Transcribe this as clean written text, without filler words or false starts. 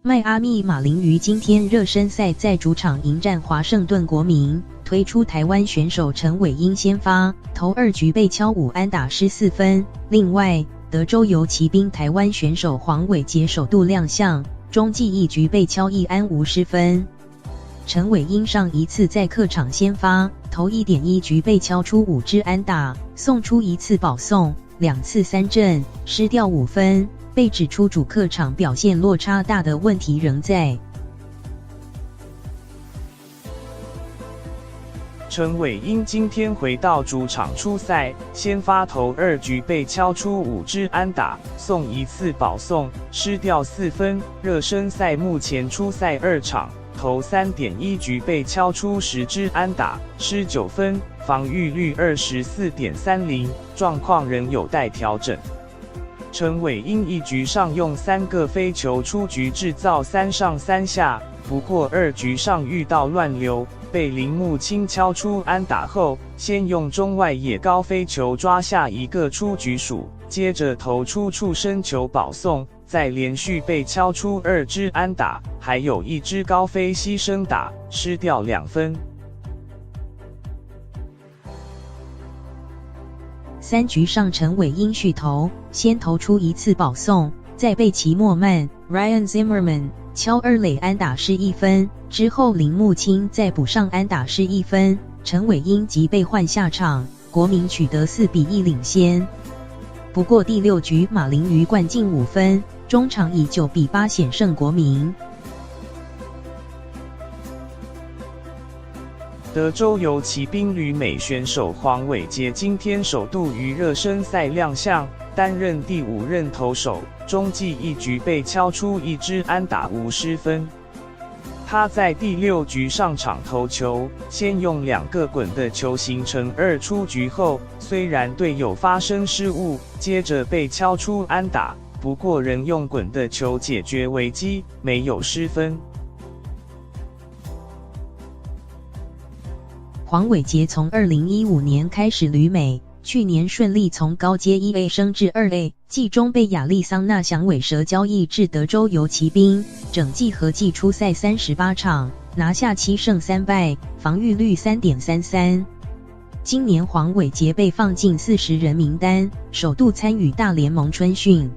迈阿密马林鱼今天热身赛在主场迎战华盛顿国民，推出台湾选手陈伟英先发，头2局被敲5安打失4分。另外，德州游骑兵台湾选手黄伟杰首度亮相，中继1局被敲1安无失分。陈伟英上一次在客场先发，头 1.1 局被敲出5支安打，送出1次保送，2次3振，失掉5分。被指出主客场表现落差大的问题仍在。陈伟英今天回到主场出赛，先发头2局被敲出5支安打，送1次保送，失掉4分。热身赛目前出赛2场，头 3.1 局被敲出10支安打，失9分，防御率 24.30， 状况仍有待调整。陈伟英1局上用3个飞球出局制造3上3下，不过2局上遇到乱流，被林木清敲出安打后，先用中外野高飞球抓下1个出局数，接着投出触身球保送，再连续被敲出2支安打，还有1支高飞牺牲打，失掉2分。3局上陈伟英续投，先投出1次保送，再被齐默曼 Ryan Zimmerman 敲2垒安打失1分，之后林木清再补上安打失1分，陈伟英即被换下场，国民取得4-1领先。不过第6局马林鱼灌进5分，中场以9-8险胜国民。德州游骑兵旅美选手黄伟杰今天首度于热身赛亮相，担任第5任投手，中继1局被敲出1支安打无失分。他在第6局上场投球，先用2个滚的球形成2出局后，虽然队友发生失误，接着被敲出安打，不过仍用滚的球解决危机，没有失分。黄伟杰从2015年开始旅美，去年顺利从高阶 1A 升至2A， 季中被亚利桑那响尾蛇交易至德州游骑兵，整季合计出赛38场，拿下7胜3败，防御率 3.33。今年黄伟杰被放进40人名单，首度参与大联盟春训。